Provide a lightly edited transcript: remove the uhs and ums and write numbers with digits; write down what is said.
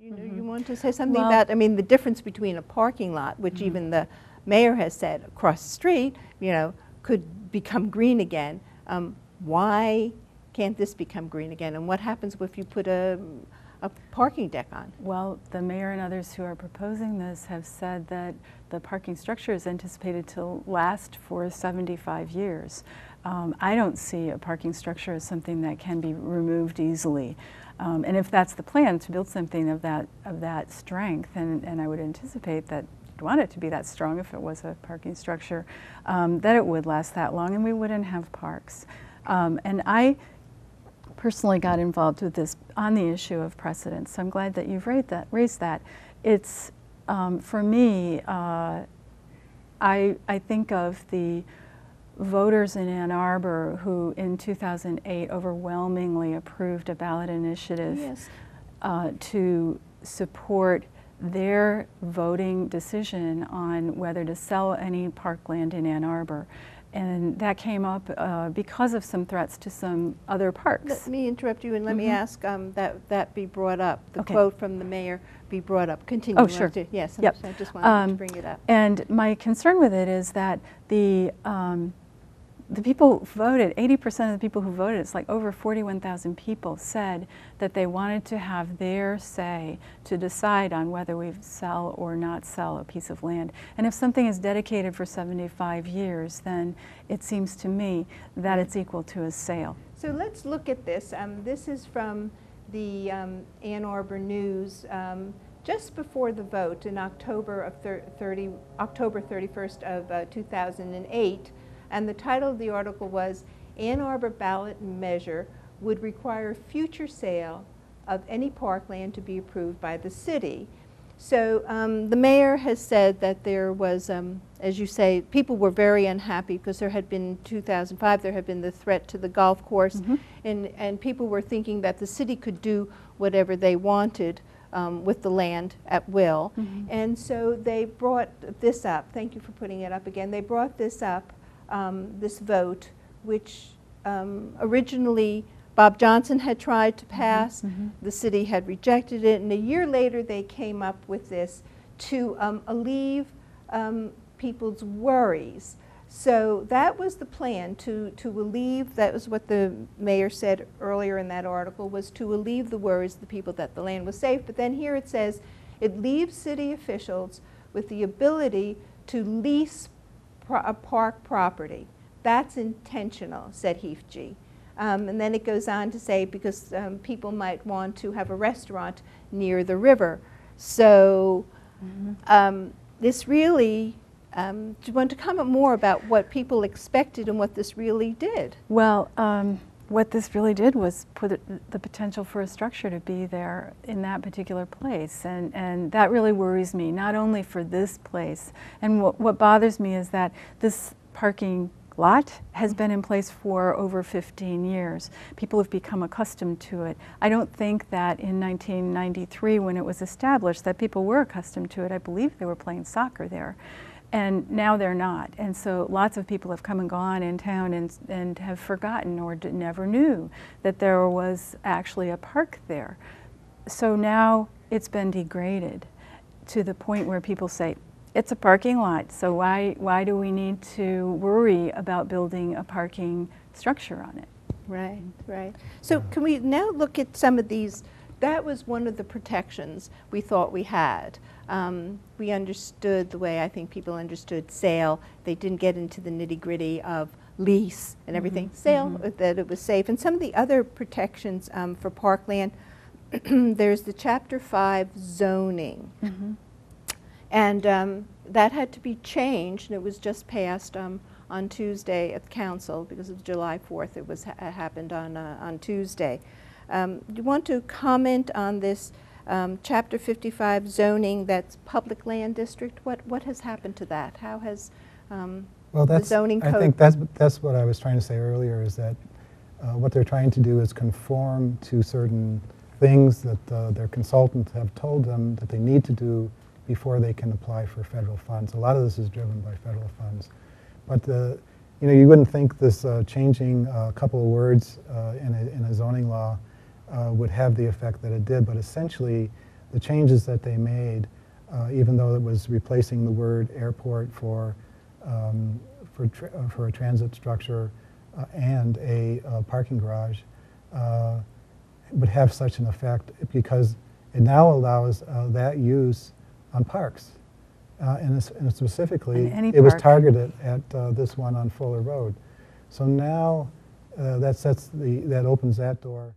You want to say something about, I mean, the difference between a parking lot, which even the mayor has said across the street, you know, could become green again. Why can't this become green again? And what happens if you put a parking deck on? Well, the mayor and others who are proposing this have said that the parking structure is anticipated to last for 75 years. I don't see a parking structure as something that can be removed easily. And if that's the plan, to build something of that strength, and I would anticipate that you'd want it to be that strong if it was a parking structure, that it would last that long and we wouldn't have parks. And I personally got involved with this on the issue of precedence, so I'm glad that you've raised that. It's, for me, I think of the voters in Ann Arbor who in 2008 overwhelmingly approved a ballot initiative to support their voting decision on whether to sell any parkland in Ann Arbor. And that came up because of some threats to some other parks. Let me interrupt you and let me ask that be brought up, the quote from the mayor be brought up. Continue. Oh, sure. Yes, I just wanted to bring it up. And my concern with it is that the people voted, 80% of the people who voted, it's like over 41,000 people, said that they wanted to have their say to decide on whether we sell or not sell a piece of land. And if something is dedicated for 75 years, then it seems to me that it's equal to a sale. So let's look at this. This is from the Ann Arbor News just before the vote in October 31st of 2008. And the title of the article was, Ann Arbor ballot measure would require future sale of any parkland to be approved by the city. So the mayor has said that there was, as you say, people were very unhappy because there had been, in 2005, there had been the threat to the golf course, and people were thinking that the city could do whatever they wanted with the land at will. And so they brought this up. Thank you for putting it up again. They brought this up. This vote, which originally Bob Johnson had tried to pass, the city had rejected it, and a year later they came up with this to alleviate people's worries. So that was the plan, to alleviate, that was what the mayor said earlier in that article, was to alleviate the worries of the people that the land was safe. But then here it says, it leaves city officials with the ability to lease a park property. That's intentional, said Heafji. And then it goes on to say, because people might want to have a restaurant near the river. So this really, do you want to comment more about what people expected and what this really did? Well, what this really did was put the potential for a structure to be there in that particular place, and that really worries me, not only for this place. And what bothers me is that this parking lot has been in place for over 15 years. People have become accustomed to it. I don't think that in 1993, when it was established, that people were accustomed to it. I believe they were playing soccer there. And now they're not. And so lots of people have come and gone in town and have forgotten or never knew that there was actually a park there. So now it's been degraded to the point where people say, it's a parking lot, so why do we need to worry about building a parking structure on it? Right, right. So can we now look at some of these? That was one of the protections we thought we had. We understood the way I think people understood sale. They didn't get into the nitty-gritty of lease and everything. Sale, that it was safe. And some of the other protections for parkland, there's the Chapter 5 zoning. And that had to be changed, and it was just passed on Tuesday at the council because of July 4th. It was happened on Tuesday. Do you want to comment on this Chapter 55 zoning, that's public land district? What has happened to that? How has the zoning code? I think that's what I was trying to say earlier, is that what they're trying to do is conform to certain things that their consultants have told them that they need to do before they can apply for federal funds. A lot of this is driven by federal funds. But you wouldn't think this changing a couple of words in a zoning law would have the effect that it did, but essentially the changes that they made, even though it was replacing the word airport for a transit structure and a parking garage, would have such an effect because it now allows that use on parks. And specifically, it was targeted at this one on Fuller Road. So now that opens that door.